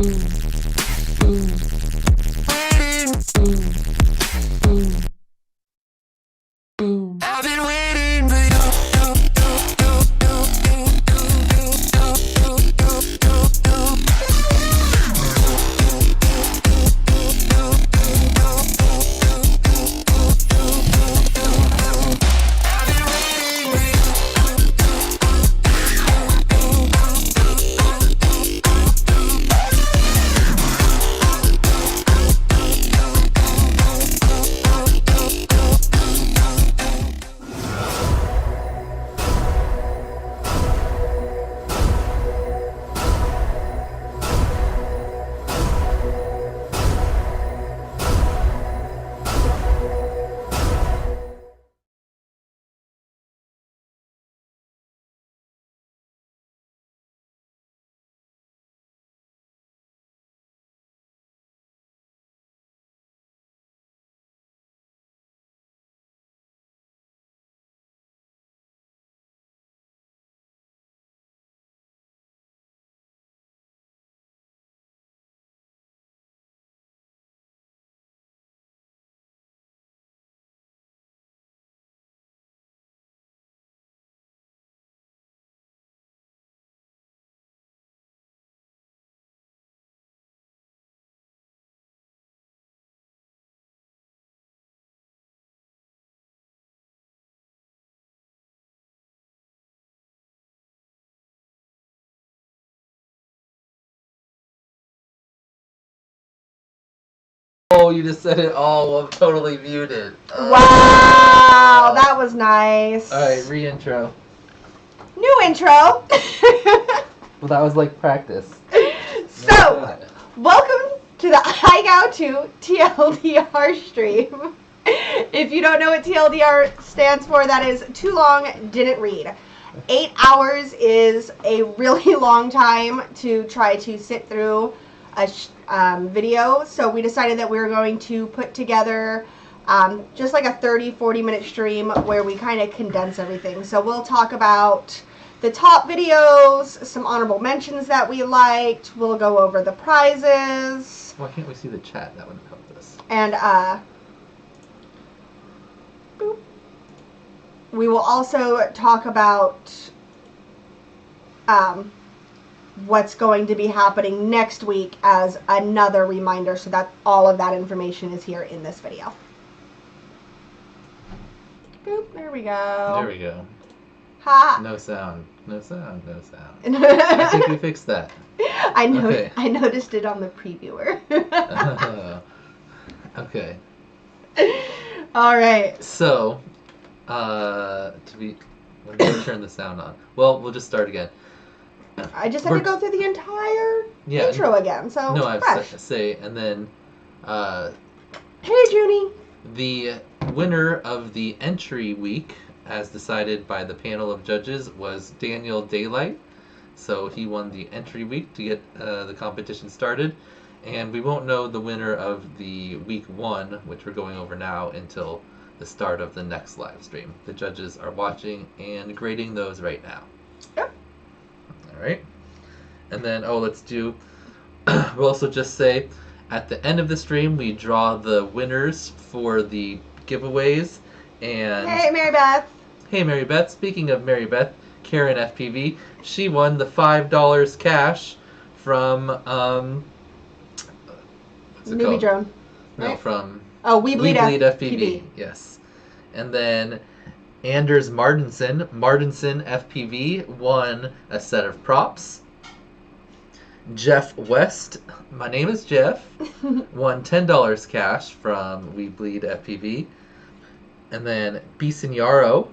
I've been waiting for you. Oh, you just said it all. I'm totally muted. Wow, that was nice. All right, re-intro. New intro. Well, that was like practice. So, welcome to the IGOW2 TLDR stream. If you don't know what TLDR stands for, that is too long, didn't read. 8 hours is a really long time to try to sit through a video, so we decided that we were going to put together just like a 30-40 minute stream where we kind of condense everything. So we'll talk about the top videos, some honorable mentions that we liked, we'll go over the prizes. Why can't we see the chat? That would help us. And boop. We will also talk about what's going to be happening next week as another reminder, so that all of that information is here in this video. Boop, there we go. There we go. Ha! No sound. No sound. No sound. I think we fixed that. I know. Okay. I noticed it on the previewer. Okay. All right. So, let me turn the sound on. Well, we'll just start again. I just had to go through the entire intro again, so no, I have fresh. to say, and then, Hey, Junie. the winner of the entry week, as decided by the panel of judges, was Daniel Daylight. So he won the entry week to get the competition started, and we won't know the winner of the week 1, which we're going over now, until the start of the next live stream. The judges are watching and grading those right now. Yep. Alright, and then, let's do, we'll also just say, at the end of the stream, we draw the winners for the giveaways, and... Hey, Mary Beth. Hey, Mary Beth. Speaking of Mary Beth, Karen FPV, she won the $5 cash from, what's it Newbie called? Drone. No, Right? from... Oh, WeBLEED FPV. Yes. And then... Anders Martinson FPV, won a set of props. Jeff West, my name is Jeff, won $10 cash from WeBLEEDfpv. And then Beeson Yarrow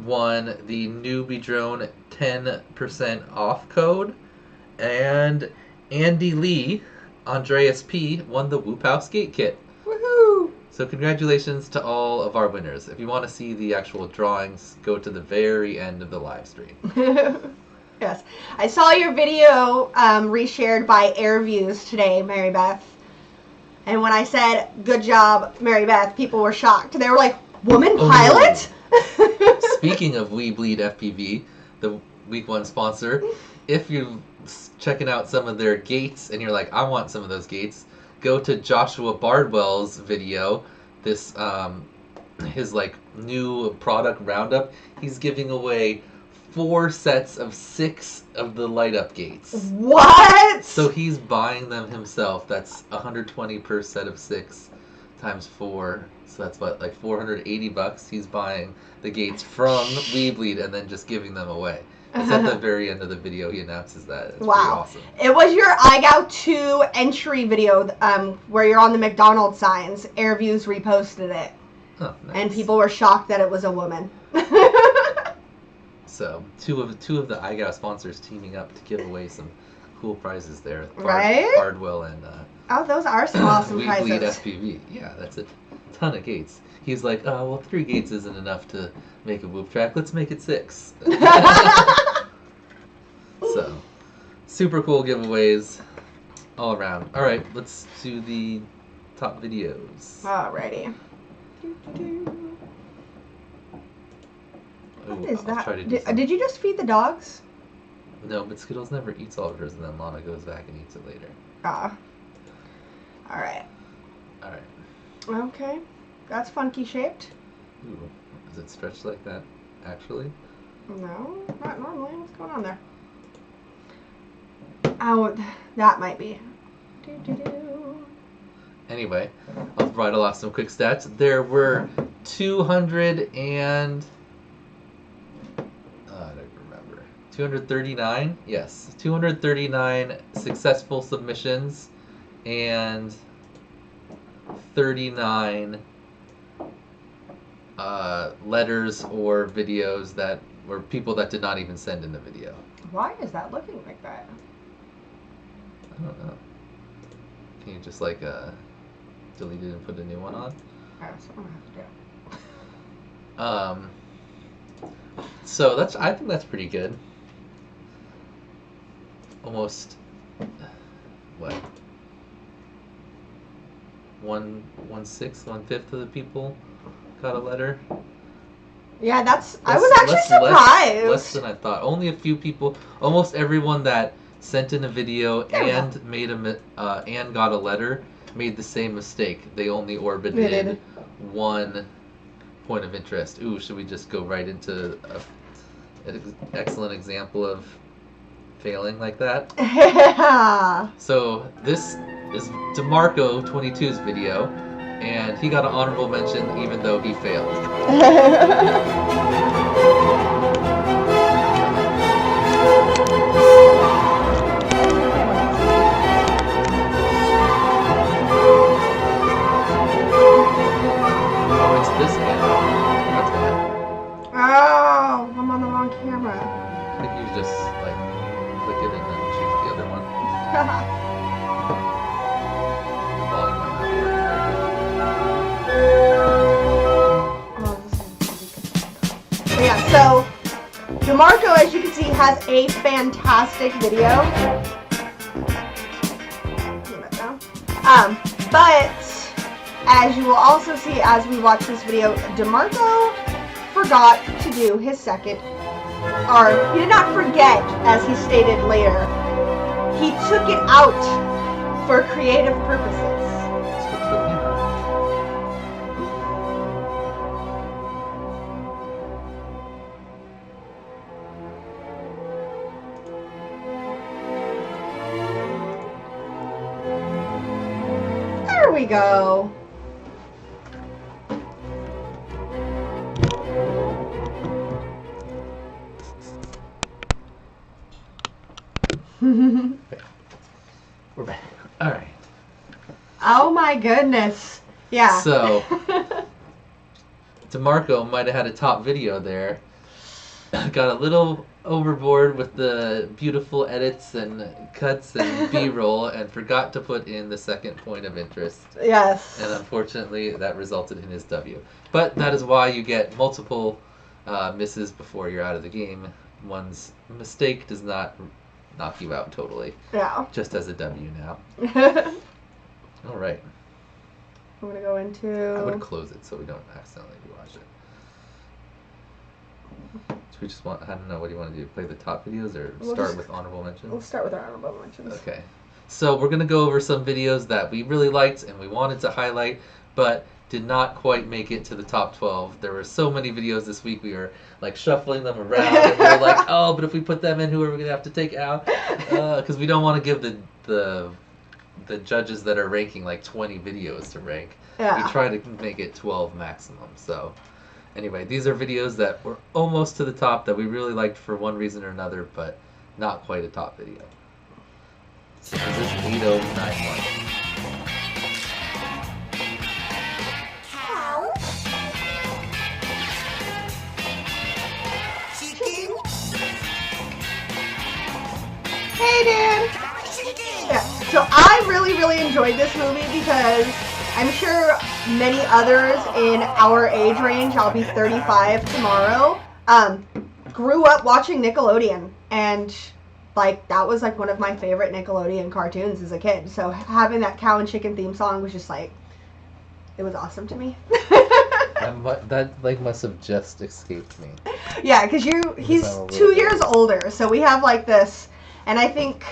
won the Newbie Drone 10% off code. And Andy Lee, Andreas P, won the Whoop House Skate Kit. Woohoo! So congratulations to all of our winners. If you want to see the actual drawings, go to the very end of the live stream. Yes. I saw your video reshared by AirViews today, Mary Beth. And when I said, good job, Mary Beth, people were shocked. They were like, woman pilot? Speaking of WeBLEEDfpv, the week 1 sponsor, if you checking out some of their gates and you're like, I want some of those gates, go to Joshua Bardwell's video. This his like new product roundup. He's giving away 4 sets of 6 of the light up gates. What? So he's buying them himself. That's 120 per set of 6 times 4. So that's what, like $480. He's buying the gates from WeBLEED and then just giving them away. It's at the very end of the video. He announces that. It's pretty awesome. It was your IGOW2 entry video where you're on the McDonald's signs. Airviews reposted it. Oh, nice. And people were shocked that it was a woman. So, two of the IGOW sponsors teaming up to give away some cool prizes there. Right? Bardwell and oh, those are some awesome prizes. WeBLEEDfpv. Yeah, that's a ton of gates. He's like, oh, well, 3 gates isn't enough to make a whoop track. Let's make it 6. So, super cool giveaways all around. All right, let's do the top videos. Alrighty. What is that? Did you just feed the dogs? No, but Skittles never eats all of hers, and then Lana goes back and eats it later. Ah. Alright. Alright. Okay. That's funky shaped. Ooh, is it stretched like that, actually? No, not normally. What's going on there? Oh, that might be. Anyway, I'll provide some quick stats. There were 239, yes, 239 successful submissions and 39 letters or videos that were people that did not even send in the video. Why is that looking like that? I don't know. Can you just like delete it and put a new one on? That's what I'm gonna have to do. So I think that's pretty good. Almost what? 1/5 of the people got a letter. Yeah, I was actually surprised. Less than I thought. Only a few people. Almost everyone that sent in a video and made and got a letter made the same mistake. They only orbited one point of interest. Ooh, should we just go right into an excellent example of failing like that? Yeah. So this is DeMarco22's video, and he got an honorable mention even though he failed. Oh, it's this camera. That's why. Oh, I'm on the wrong camera. I think you just like click it and then choose the other one. Volume might not work very good. Yeah, so DeMarco, as you can see, has a fantastic video. But as you will also see as we watch this video, DeMarco forgot to do his second, or he did not forget, as he stated later. He took it out for creative purposes. There we go. We're back. All right. Oh my goodness. Yeah. So, DeMarco might have had a top video there. Got a little overboard with the beautiful edits and cuts and B-roll and forgot to put in the second point of interest. Yes. And unfortunately, that resulted in his W. But that is why you get multiple misses before you're out of the game. One's mistake does not knock you out totally. Yeah. Just as a W now. All right. I'm going to go into... I would close it so we don't accidentally watch So we just want, I don't know, what do you want to do? Play the top videos or We'll start just- with honorable mentions? We'll start with our honorable mentions. Okay. So we're going to go over some videos that we really liked and we wanted to highlight, but did not quite make it to the top 12. There were so many videos this week, we were like shuffling them around and we were like, oh, but if we put them in, who are we going to have to take out? Because we don't want to give the judges that are ranking like 20 videos to rank. Yeah. We try to make it 12 maximum. So anyway, these are videos that were almost to the top that we really liked for one reason or another, but not quite a top video. So this is 8091. Hey, Dan. Yeah. So I really enjoyed this movie because I'm sure many others in our age range, I'll be 35 tomorrow, grew up watching Nickelodeon, and like that was like one of my favorite Nickelodeon cartoons as a kid. So having that cow and chicken theme song was just like, it was awesome to me. That like must have just escaped me. Yeah, because he's 2 years older, so we have like this, and I think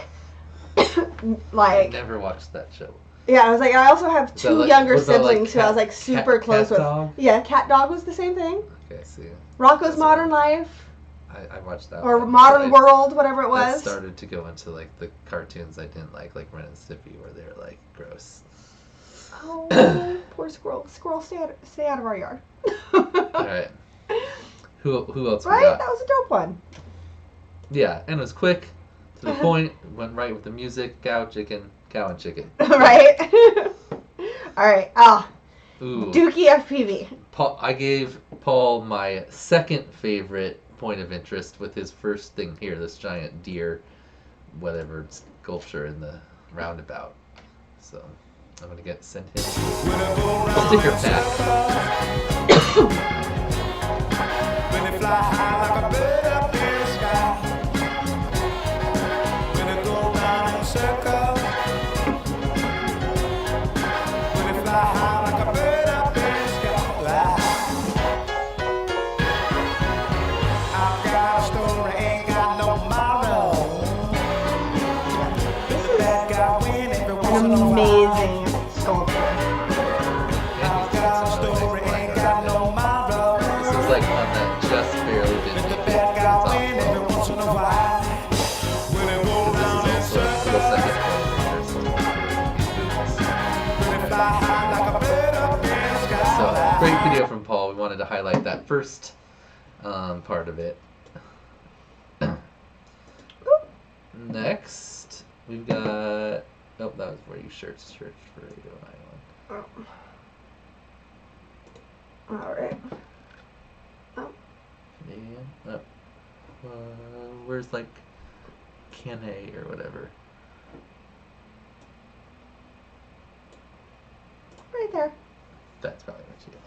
like I never watched that show. yeah, I was like, I also have Was that two like- younger was that like siblings who I was like super close Cat with. Dog? Yeah, Cat Dog was the same thing. Okay, I see. Rocco's That's Modern right. Life I watched that or one, Modern but World, whatever it that was. started to go into like the cartoons I didn't like Ren and Stimpy, where they're like gross. Oh, poor squirrel! Squirrel, stay out of our yard. All right. Who else we Right? got? That was a dope one. Yeah, and it was quick, to the point, went right with the music, cow and chicken. Right? All right. Ooh. Dookie FPV. Paul, I gave Paul my second favorite point of interest with his first thing here, this giant deer, whatever sculpture in the roundabout. So I'm gonna send him a sticker pack. When it fly high like a bird up in the sky. When it go round in a circle. When it fly high like a bird up in the sky. I've got a story, ain't got no tomorrow. The bad guy win every once An in a while. amazing sculpture. I've got a story, ain't got no tomorrow. This is like one that just barely did Let the make it bad to guy the win every top 12. once in a while. When it go round in This is also the circles. second point of interest. When it fly high like a bird up in the sky. So, great video from Paul. We wanted to highlight that first part of it. Next, we've got... Oh, that was where you searched for 8091. All right. Canadian? Oh. Where's, like, Canay or whatever? Right there. That's probably what you got.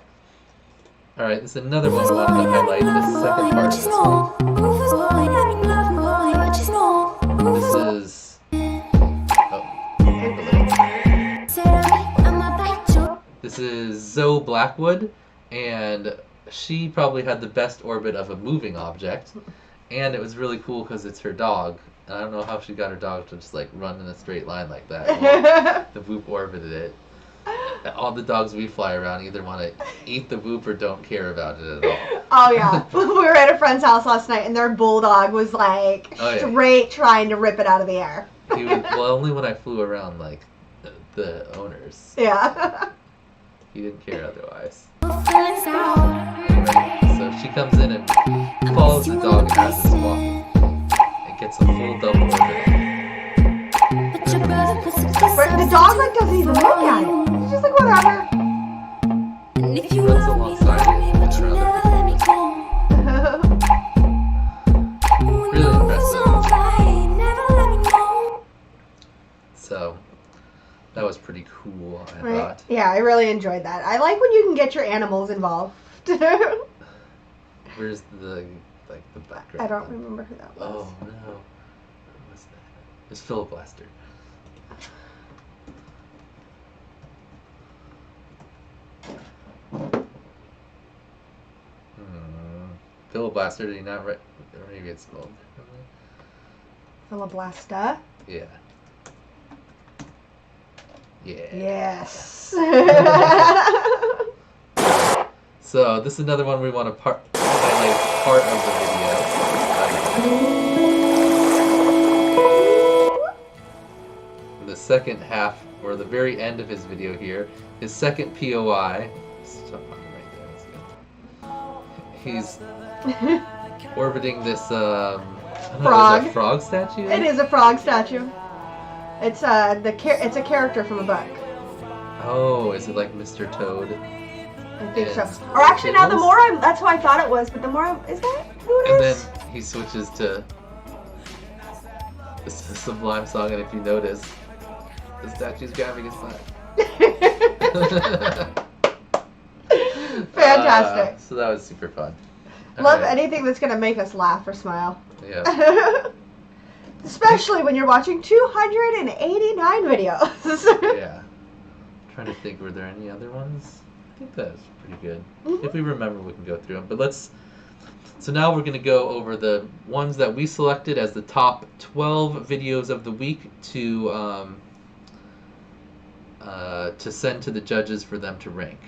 Alright, this is another one we wanted to highlight, the second part of this one. This is... Oh. This is Zoe Blackwood, and she probably had the best orbit of a moving object, and it was really cool because it's her dog. And I don't know how she got her dog to just like run in a straight line like that. Well, the Whoop orbited it. All the dogs we fly around either want to eat the Whoop or don't care about it at all. Oh yeah, we were at a friend's house last night, and their bulldog was like Oh, yeah. straight trying to rip it out of the air. He was, well, only when I flew around like the owners. Yeah. He didn't care otherwise. So she comes in and follows the dog as it's walking. It gets a full double orbit. But the dog like doesn't even look at it. He's just like whatever. Runs alongside it and gets around the really impressive. So that was pretty cool, I Right. thought. Yeah, I really enjoyed that. I like when you can get your animals involved. I Where's the background? don't remember who that was. Oh no. Who was that? It's Philip Lester. Philip Philoblaster, did he not write? Or maybe it's called. Philoblasta. Yeah. Yeah. Yes. So this is another one we want to highlight part of the video. The second half, or the very end of his video here, his second POI. Stop right there. That's good. He's orbiting this I don't know, Frog. is that a frog statue? It is a frog statue. It's it's a character from a book. Oh, is it like Mr. Toad? I think so. Yes. Or actually, now the Signals? more that's who I thought it was, but the more is that who it And is? then he switches to the Sublime song, and if you notice, the statue's grabbing his butt. Fantastic. So that was super fun. Love Alright. anything that's gonna make us laugh or smile. Yeah. Especially when you're watching 289 videos. Yeah. Trying to think, were there any other ones? I think that was pretty good. Mhm. If we remember, we can go through them. But let's. So now we're going to go over the ones that we selected as the top 12 videos of the week to send to the judges for them to rank.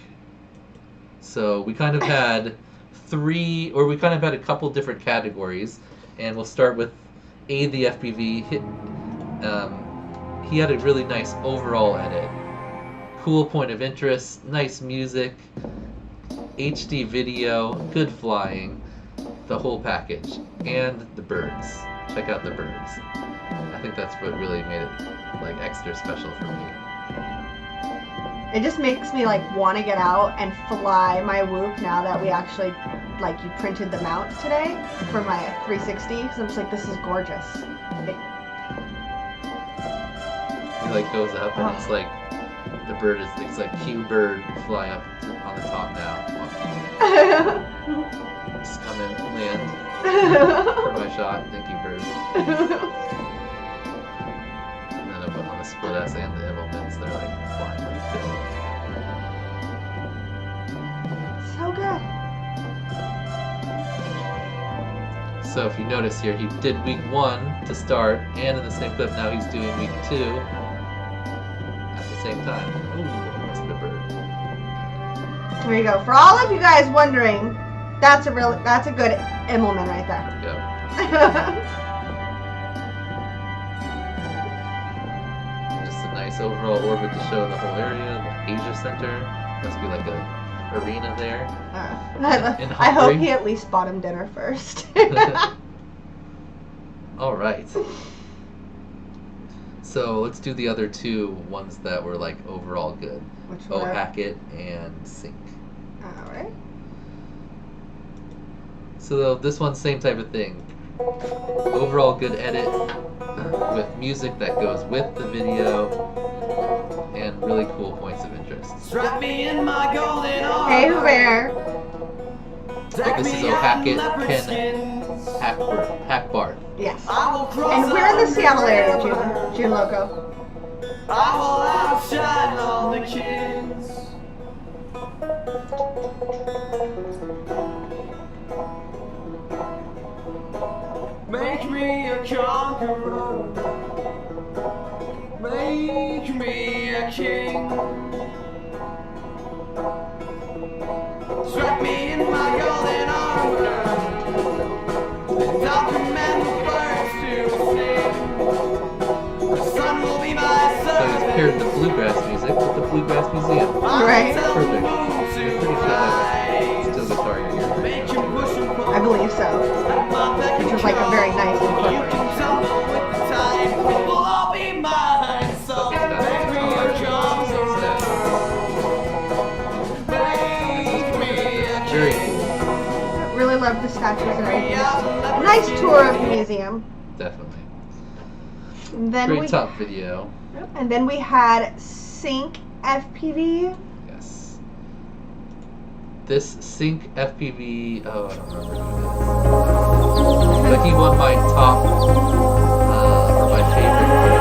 So we kind of had a couple different categories, and we'll start with the FPV. He had a really nice overall edit. Cool point of interest, nice music, HD video, good flying, the whole package, and the birds. Check out the birds. I think that's what really made it like extra special for me. It just makes me like want to get out and fly my Whoop now that we actually like you printed the mount today for my 360. Because I'm just like, this is gorgeous. He like goes up and it's like the bird is it's like cue bird fly up on the top now. Just come in, land for my shot. Thank you, bird. And then on the split S and the Immelmans, they're like flying like So good. So if you notice here, he did week 1 to start, and in the same clip now he's doing week 2 at the same time. Ooh, that's the bird. There you go. For all of you guys wondering, that's a good Immelman right there. Yep. Just a nice overall orbit to show the whole area, the Asia Center. Must be like a arena there. In I hope Hungary. he at least bought him dinner first. All right. So let's do the other two ones that were like overall good. Which Oh, were? Hackett and Sync. All right. So this one's same type of thing. Overall good edit with music that goes with the video and really cool points of interest. Strap me in my golden armor. Hey, Bear. But this is Hackett, Ken, Hackbart. Yes. I will cross And we're in the Seattle area, over. June Loco. I will outshine all the kids. Make me a conqueror. Make me a king. Strap me in my golden armor. And I'll command the birds to sing. The sun will be my So he's servant. paired the bluegrass music with the Bluegrass Museum. Right. Perfect. I'm pretty sure that's still guitar you're hearing. Make him push and pull. I believe so. Which was like a very nice You incorporation. can tumble with the tide. It will all be mine. So It's got make me a conqueror. Make me a Very king. cool. Really love the statues and everything. A nice tour of the museum. Definitely. And then Great top video. we had Sync FPV. Yes. This Sync FPV. Oh, I don't remember who it is. But he won my top, or my favorite.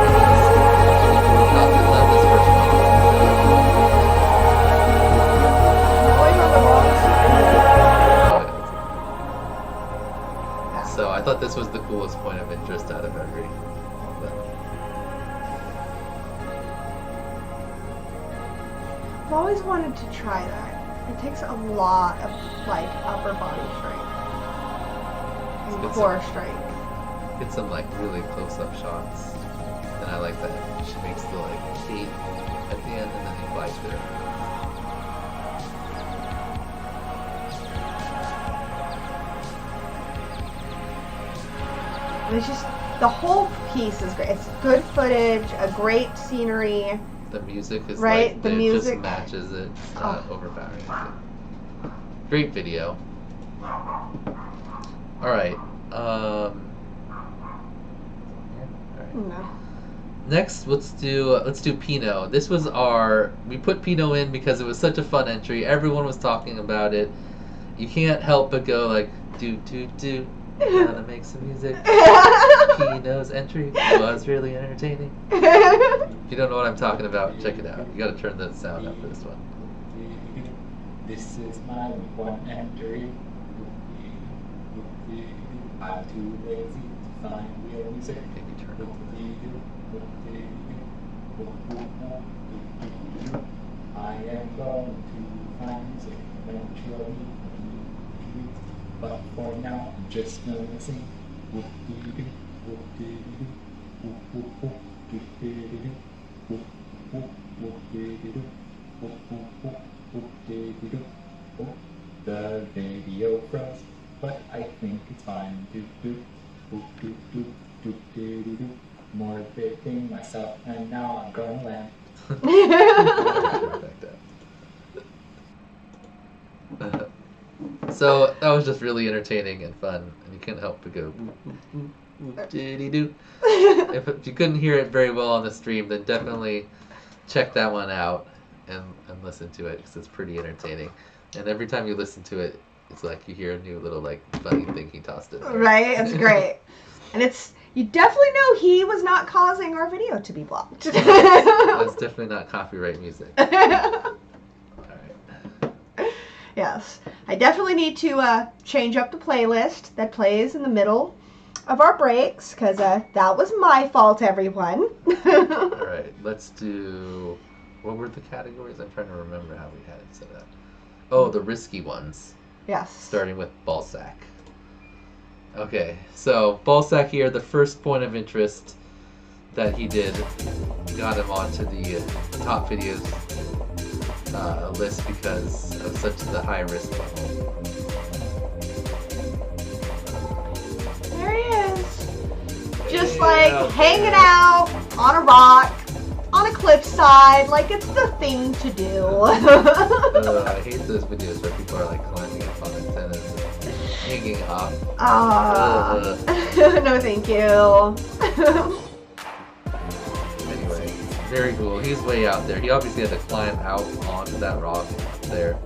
Let this person know. I've always wanted to try that. It takes a lot of like upper body strength and It's core strength. Get some like really close-up shots, and I like that she makes the like cape at the end, and then he flies through. And it's just the whole piece is great. It's good footage, a great scenery. The music is Right, like the it music. just matches it. It's not overpowering. Great video. All right. No. Next, let's do Pinot. This was we put Pinot in because it was such a fun entry. Everyone was talking about it. You can't help but go like do. Gotta make some music. Pinot's entry was really entertaining. If you don't know what I'm talking about, check it out. You gotta turn the sound up for this one. This is my one entry. I'm too lazy to find real music. Maybe turn up. I am going to find music eventually. But for now, I'm just gonna sing. The video froze, but I think it's fine. More baiting myself, and now I'm gonna land. So that was just really entertaining and fun, and you couldn't help but go whoop-diddy-doo. If you couldn't hear it very well on the stream, then definitely check that one out and listen to it because it's pretty entertaining. And every time you listen to it, it's like you hear a new little like funny thing he tossed in there. Right? It's great. And you definitely know he was not causing our video to be blocked. That's definitely not copyright music. Yes. I definitely need to change up the playlist that plays in the middle of our breaks, because that was my fault, everyone. Alright, let's do... What were the categories? I'm trying to remember how we had it set up. Oh, the risky ones. Yes. Starting with Ballsack. Okay, so Ballsack here, the first point of interest that he did got him onto the top videos list because of such the high risk level. There he is. Just like hanging out on a rock, on a cliffside, like it's the thing to do. I hate those videos where people are like climbing up on antennas and hanging off. No thank you. Anyway, very cool. He's way out there. He obviously had to climb out onto that rock there.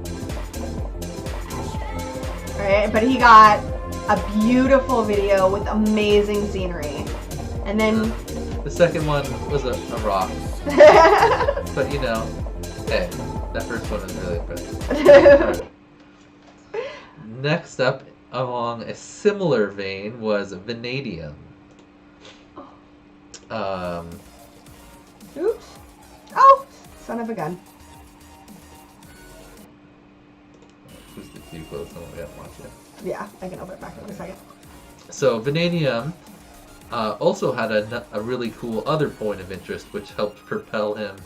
Alright, but he got a beautiful video with amazing scenery. And then... The second one was a rock. But you know, hey, that first one was really impressive. Next up, along a similar vein, was Vanadium. Oops. Oh, son of a gun. Who's the too close? I haven't watched it. Yeah, I can open it back in a second. So Vanadium also had a really cool other point of interest, which helped propel him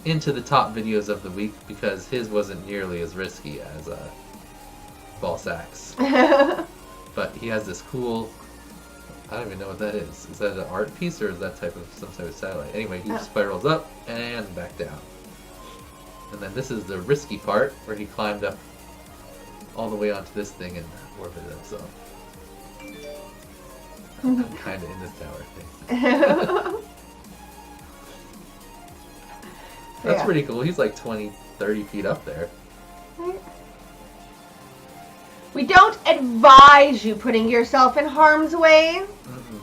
into the top videos of the week because his wasn't nearly as risky as Ballsack's. But he has this cool, I don't even know what that is. Is that an art piece or is that some type of satellite? Anyway, he spirals up and back down. And then this is the risky part where he climbed up all the way onto this thing and orbited himself. I'm kind of in this tower thing. That's pretty cool. He's like 20, 30 feet up there. We don't advise you putting yourself in harm's way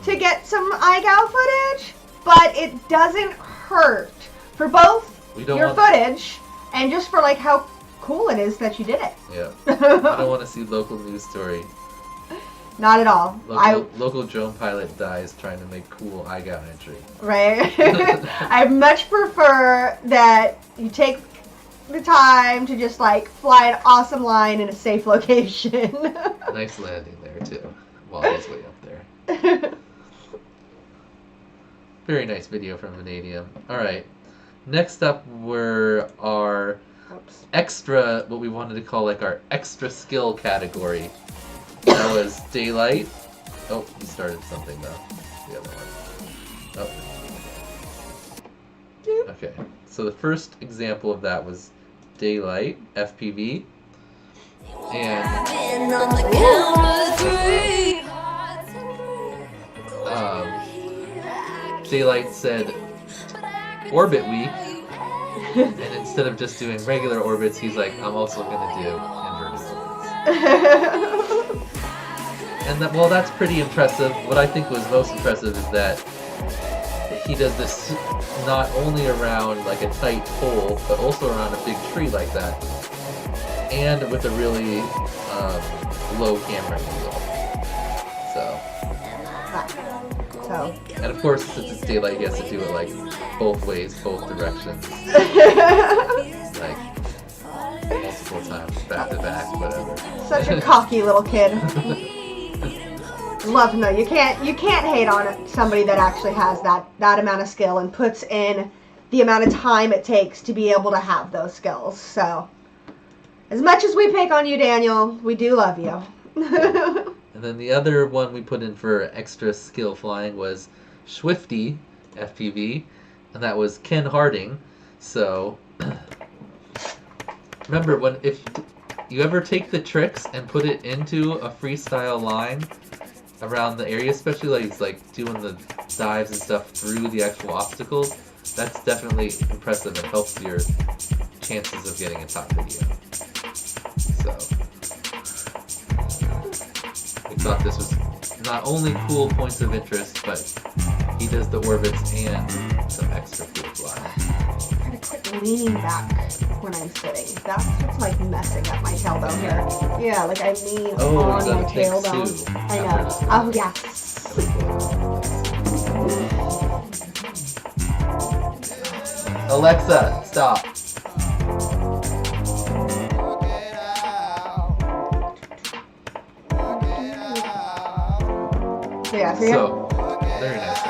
to get some IGOW footage, but it doesn't hurt for both your footage and just for like how cool it is that you did it. Yeah. I don't want to see local news story. Not at all. Local drone pilot dies trying to make cool IGOW entry. Right? I much prefer that you take the time to just like fly an awesome line in a safe location. Nice landing there too, while he's way up there. Very nice video from Vanadium. Alright, next up were our extra, what we wanted to call like our extra skill category. That was Daylight. Oh, he started something though. The other one. Oh. Okay, so the first example of that was Daylight, FPV. And Daylight said orbit week, and instead of just doing regular orbits, he's like, I'm also gonna do inverted orbits. And that, well, that's pretty impressive. What I think was most impressive is that he does this not only around like a tight pole, but also around a big tree like that, and with a really low camera angle. So, and of course, since it's Daylight, he has to do it like both ways, both directions, like multiple times, back to back, whatever. Such a cocky little kid. Love him though. You can't hate on somebody that actually has that amount of skill and puts in the amount of time it takes to be able to have those skills. So, as much as we pick on you, Daniel, we do love you. And then the other one we put in for extra skill flying was Swifty FPV, and that was Ken Harding. So remember, if you ever take the tricks and put it into a freestyle line around the area, especially like doing the dives and stuff through the actual obstacles, that's definitely impressive and helps your chances of getting a top video. So we thought this was not only cool points of interest, but he does the orbits and some extra cool flying. I'm gonna quit leaning back when I'm sitting. That's what's like messing up my tailbone here. Yeah, like I lean on my tailbone. I know. Oh yes. Alexa, stop. Yeah, so very nice.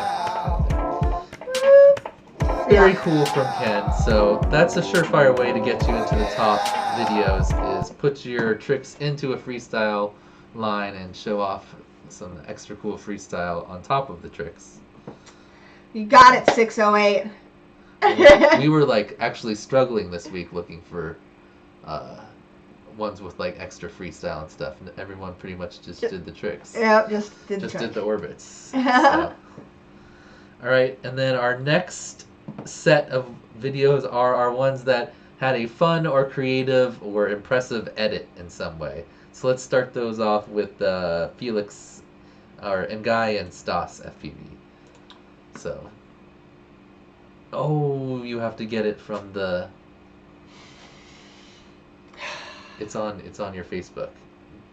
Very cool from Ken. So that's a surefire way to get you into the top videos, is put your tricks into a freestyle line and show off some extra cool freestyle on top of the tricks. You got it, 608. We were like actually struggling this week looking for ones with like extra freestyle and stuff, and everyone pretty much just did the tricks. Yep, just did the orbits. So. Alright, and then our next set of videos are our ones that had a fun or creative or impressive edit in some way. So let's start those off with Felix, and Guy and Stas FPV. So, oh, you have to get it from the. It's on your Facebook.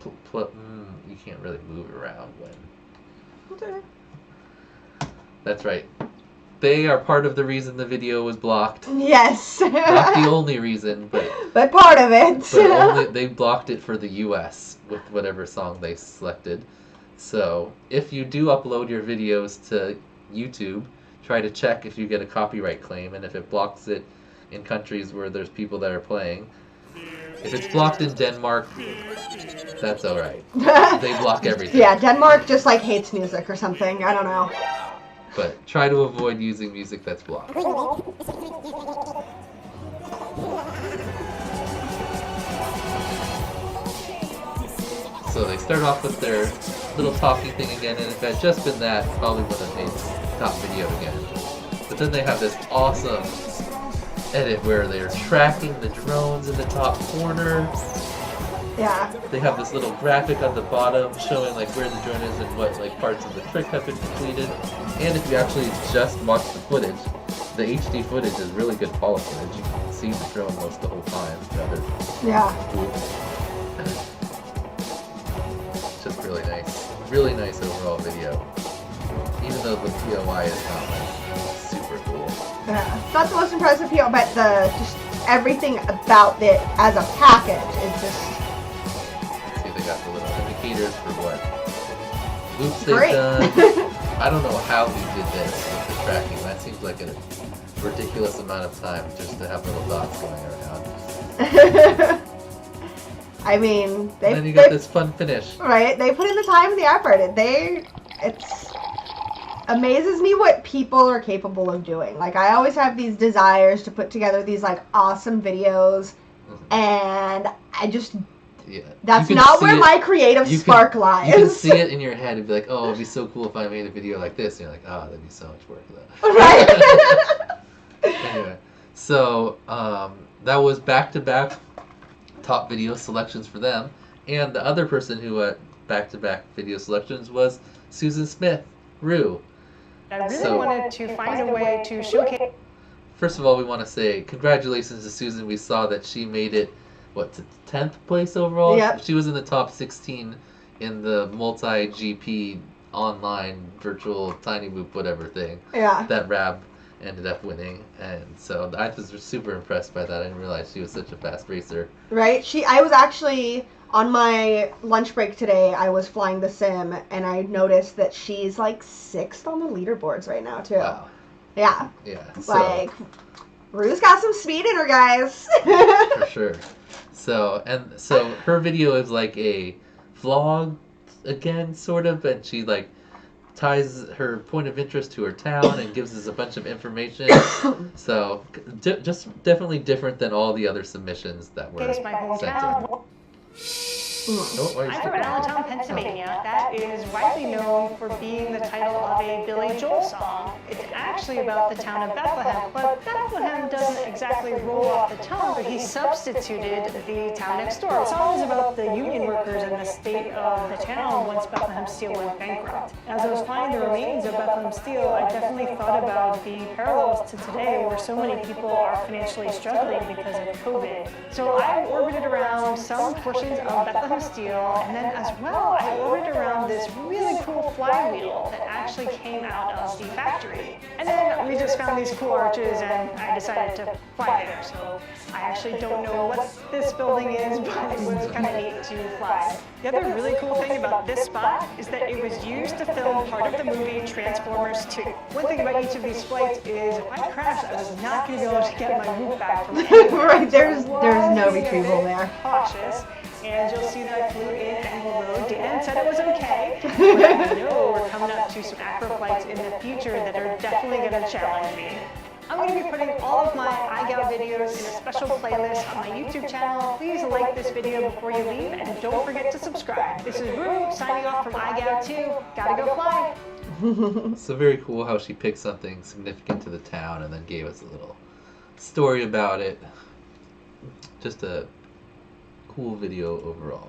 You can't really move around when. Okay. That's right. They are part of the reason the video was blocked. Yes. Not the only reason, but part of it. But they blocked it for the US with whatever song they selected. So if you do upload your videos to YouTube, try to check if you get a copyright claim, and if it blocks it in countries where there's people that are playing. If it's blocked in Denmark, that's alright. They block everything. Yeah, Denmark just like hates music or something. I don't know. But try to avoid using music that's blocked. So they start off with their little talking thing again, and if it had just been that, probably would have made top video again. But then they have this awesome edit where they're tracking the drones in the top corner. Yeah. They have this little graphic on the bottom showing like where the drone is and what like parts of the trick have been completed. And if you actually just watch the footage, the HD footage is really good quality footage. You can see the drone most the whole time. Yeah. Just really nice. Really nice overall video. Even though the POI is not like super cool. Yeah. Not the most impressive PO, but the just everything about it as a package is just Let's see if they got the little indicators for what loops great. they've done. I don't know how he did this with the tracking. That seems like a ridiculous amount of time just to have little dots going around. I mean, And then you got this fun finish. right? They put in the time and the effort. It's amazes me what people are capable of doing. Like, I always have these desires to put together these like awesome videos, and I just that's not where my creative spark lies. You can see it in your head and be like, oh, it'd be so cool if I made a video like this. And you're like, oh, that'd be so much work for that. Right. Anyway, so that was back-to-back top video selections for them. And the other person who had back-to-back video selections was Susan Smith, Rue. I really wanted to find a way to showcase. First of all, we want to say congratulations to Susan. We saw that she made it, to 10th place overall? Yep. She was in the top 16 in the multi-GP online virtual tiny whoop whatever thing. Yeah. That Rab ended up winning. And so I was super impressed by that. I didn't realize she was such a fast racer. Right? I was actually, on my lunch break today, I was flying the sim, and I noticed that she's like 6th on the leaderboards right now, too. Wow. Yeah. Yeah. Like, Rue's got some speed in her, guys. For sure. So her video is like a vlog again, sort of, and she like ties her point of interest to her town and gives us a bunch of information. So just definitely different than all the other submissions that were sent in. Oh, why are you I'm from skipping? Allentown, Pennsylvania. That is widely known for being the title of a Billy Joel song. It's actually about the town of Bethlehem, but Bethlehem doesn't exactly roll off the tongue, but he substituted the town next door. The song is about the union workers and the state of the town once Bethlehem Steel went bankrupt. As I was finding the remains of Bethlehem Steel, I definitely thought about the parallels to today where so many people are financially struggling because of COVID. So I orbited around some portions of Bethlehem Steel, and then as well, I orbited around this really cool flywheel that actually came out of the factory. And then we just found these cool arches, and I decided to fly there. So I actually don't know what this building is, but it was kind of neat to fly. The other really cool thing about this spot is that it was used to film part of the movie Transformers 2. One thing about each of these flights is if I crashed, I was not going to be able to get my route back from anywhere. Right, there's no retrieval there. Cautious. And you'll see that I flew in Angle Road. Dan said it was okay. But I know we're coming up to some acro flights in the future that are definitely going to challenge me. I'm going to be putting all of my IGOW videos in a special playlist on my YouTube channel. Please like this video before you leave, and don't forget to subscribe. This is Rue, signing off from IGOW2. Gotta go fly. So very cool how she picked something significant to the town and then gave us a little story about it. Just a cool video overall.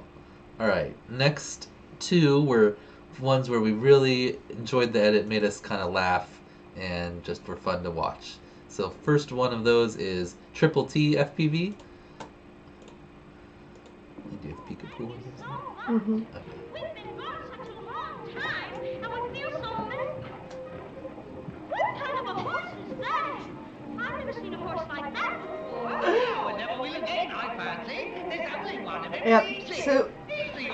Alright, next two were ones where we really enjoyed the edit, made us kind of laugh, and just were fun to watch. So first one of those is Triple T FPV. Do you have peekaboo or something? Okay. We've been gone such a long time, and we feel so lonely. What kind of a horse is that? I've never seen a horse like that before. Well, it never will again, I fancy. There's only one of it. Yep, so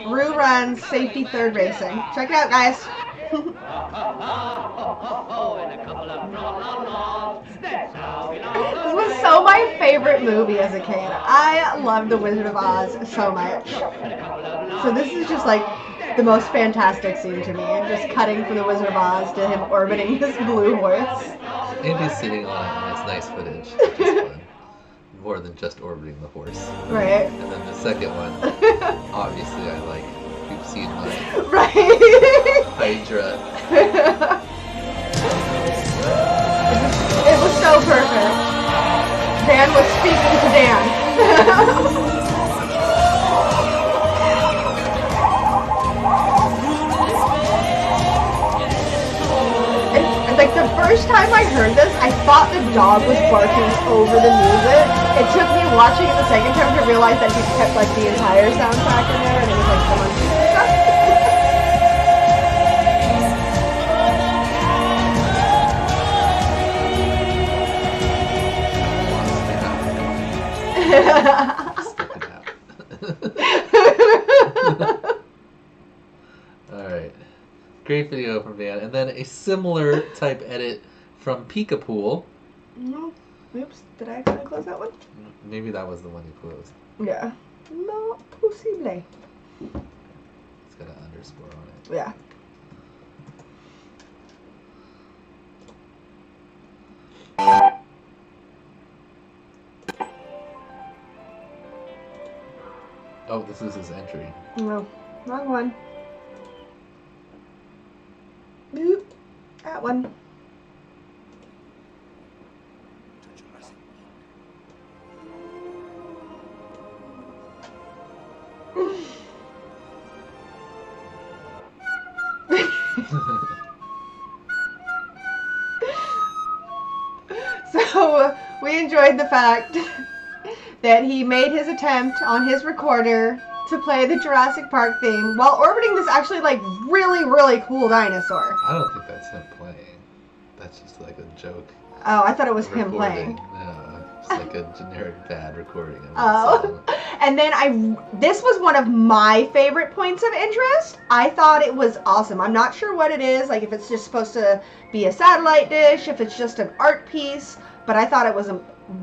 Rue runs safety third racing. Check it out, guys. And a couple of la-la-las. That's how we This was so my favorite movie as a kid. I loved The Wizard of Oz so much. So this is just like the most fantastic scene to me. Just cutting from The Wizard of Oz to him orbiting this blue horse. Andy's sitting on it, and it's nice footage. Which is fun. More than just orbiting the horse. Right. And then the second one, obviously I like, you've seen my Right. Hydra. It was so perfect. Dan was speaking to Dan. And like the first time I heard this, I thought the dog was barking over the music. It took me watching it the second time to realize that he kept like the entire soundtrack in there, and it was like someone. Stick it out. Alright. Great video from Van. And then a similar type edit from Peekapool. No. Oops. Did I actually close that one? Maybe that was the one you closed. Yeah. No possible. It's got an underscore on it. Yeah. Oh, this is his entry. No. Wrong one. Boop. That one. So we enjoyed the fact that he made his attempt on his recorder to play the Jurassic Park theme while orbiting this actually like really cool dinosaur. I don't think that's him playing. That's just like a joke. Oh, I thought it was him recording. playing. No, just like a generic bad recording of the Oh. song. And then this was one of my favorite points of interest. I thought it was awesome. I'm not sure what it is, like if it's just supposed to be a satellite dish, if it's just an art piece, but I thought it was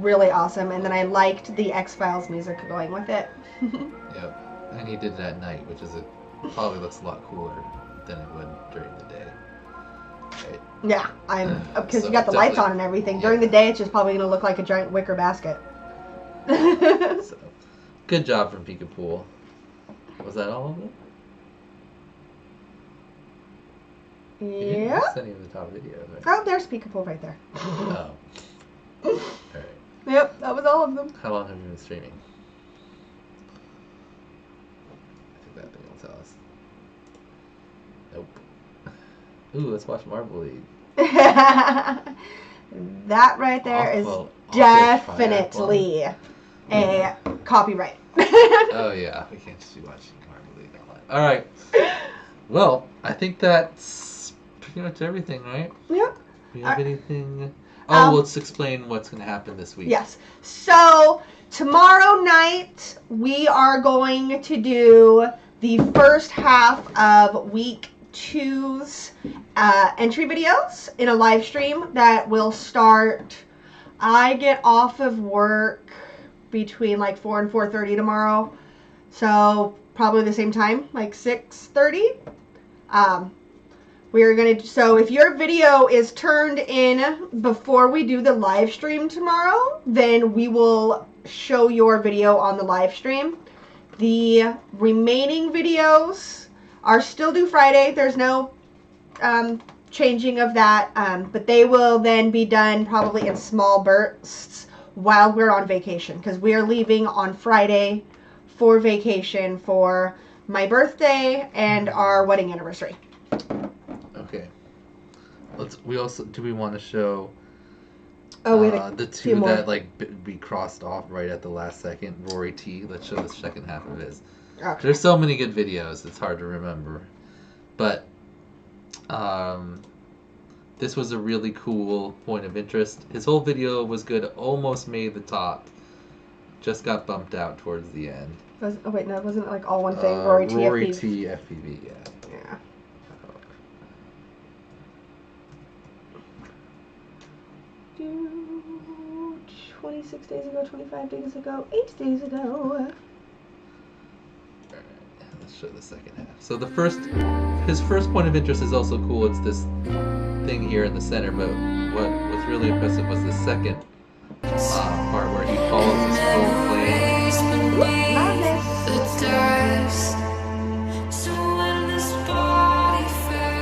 really awesome. And then I liked the X-Files music going with it. Yep. And he did it at night, which is probably looks a lot cooler than it would during the day. Right? Yeah, because So you got the lights definitely- on and everything. During the day, it's just probably going to look like a giant wicker basket. So, good job from Peekapool. Was that all of it? You didn't Yeah. miss any of the top videos, right? Oh, there's Peekapool right there. Oh. Alright. Yep, that was all of them. How long have you been streaming? I think that thing will tell us. Nope. Ooh, let's watch Marble League. That right there is Awful- definitely a copyright. Oh yeah, we can't just be watching Marble League all that. Alright. Well, I think that's pretty much everything, right? Yep. Do you have anything? Um, Oh, let's explain what's going to happen this week. Yes. So tomorrow night we are going to do the first half of week 2's entry videos in a live stream that will start. I get off of work between like 4 and 4:30 tomorrow, so probably the same time, like 6:30. We're gonna, so if your video is turned in before we do the live stream tomorrow, then we will show your video on the live stream. The remaining videos are still due Friday. There's no changing of that, but they will then be done probably in small bursts while we're on vacation, because we are leaving on Friday for vacation for my birthday and our wedding anniversary. Okay. We also, do we want to show Oh, we had the few two more. that like we crossed off right at the last second? Rory T. Let's show the second half of his. Okay. There's so many good videos, it's hard to remember. But this was a really cool point of interest. His whole video was good, almost made the top. Just got bumped out towards the end. Oh wait, no, wasn't it like all one thing? Rory T. Rory FPV. T. FPV, yeah. Yeah. 26 days ago, 25 days ago, 8 days ago. Alright, let's show the second half. So his first point of interest is also cool. It's this thing here in the center, but what was really impressive was the second part where he follows his phone plane. Madness.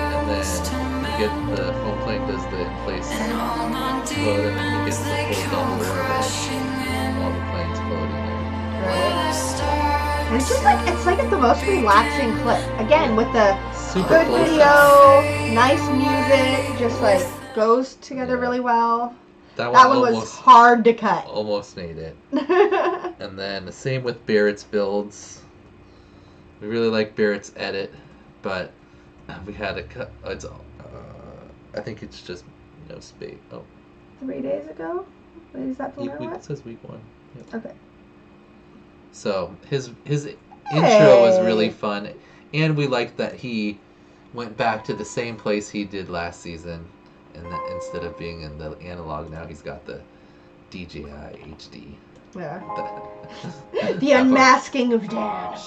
And then you get the phone plane does the in-place float, and then he gets the full double orbit while the plane's floating there. And it's just like, it's like the most relaxing clip. Again, with the Super good close video, up. nice music, just like goes together really well. That That one was almost, hard to cut. almost made it. And then the same with Barrett's builds. We really like Barrett's edit, but we had to cut. It's I think it's just no space. Oh, 3 days ago? Is that the week, one? it says week 1. Yep. Okay. So his intro was really Hey. fun, and we liked that he went back to the same place he did last season, and that instead of being in the analog, now he's got the DJI HD. Yeah. That The part. unmasking of Dan.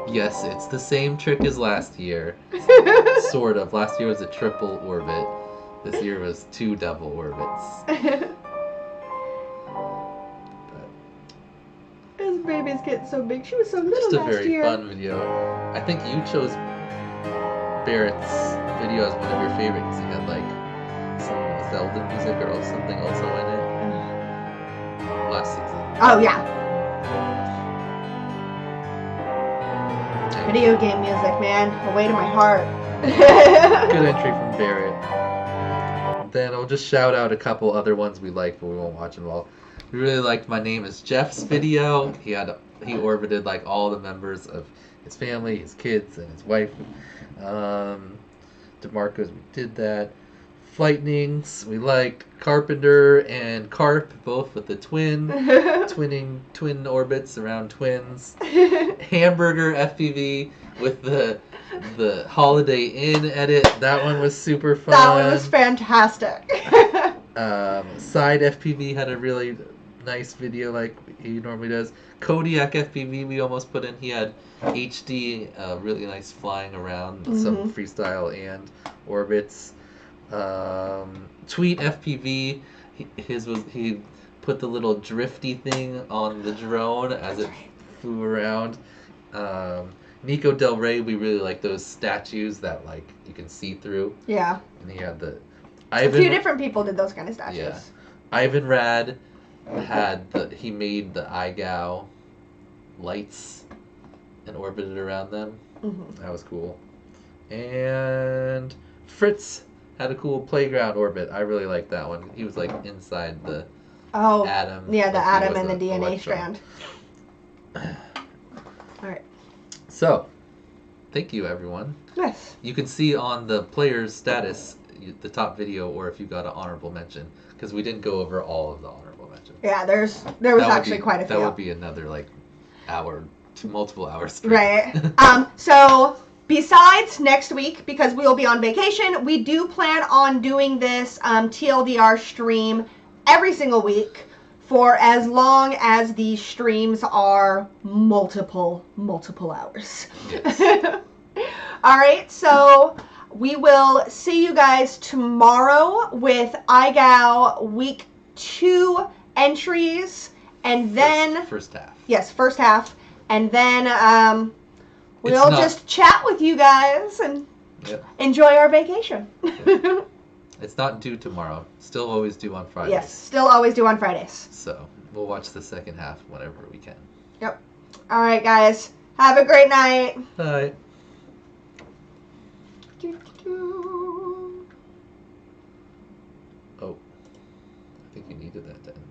Yes, it's the same trick as last year. Sort of. Last year was a triple orbit. This year was 2 double orbits. This baby's getting so big. She was so little Just a last very year. fun video. I think you chose Barrett's video as one of your favorites. He had like some Zelda music or something also in it last season. Oh yeah. Video game music, man. A way to my heart. Good entry from Barrett. Then I'll just shout out a couple other ones we like, but we won't watch them all. We really liked My Name is Jeff's video. He orbited like all the members of his family, his kids, and his wife. DeMarco's, we did that. Flightnings, we liked. Carpenter and Carp, both with the twin orbits around twins. Hamburger FPV with the Holiday Inn edit. That one was super fun. That one was fantastic. Side FPV had a really nice video like he normally does. Kodiak FPV we almost put in. He had HD, really nice flying around, some freestyle and orbits. Tweet FPV, he put the little drifty thing on the drone as it flew around. Nico Del Rey, we really like those statues that like you can see through. Yeah. And he had the A few different people did those kind of statues. Yeah. Ivan Rad he made the IGOW lights and orbited around them. That was cool. And Fritz had a cool playground orbit. I really liked that one. He was like inside the atom. Yeah, the like he atom was and the an DNA electron. strand. Alright. So, thank you everyone. Yes. You can see on the player's status the top video, or if you got an honorable mention, because we didn't go over all of the honorable mentions. Yeah, there was actually quite a few. That would be another like multiple hours stream. Right. So besides next week, because we will be on vacation, we do plan on doing this TLDR stream every single week for as long as these streams are multiple hours. Yes. All right, so we will see you guys tomorrow with IGOW week 2 entries, and then first half. Yes, first half, and then we'll just chat with you guys and enjoy our vacation. It's not due tomorrow. Still always due on Fridays. Yes, still always do on Fridays. So we'll watch the second half whenever we can. Yep. All right, guys. Have a great night. Bye. Oh, I think you needed that to end.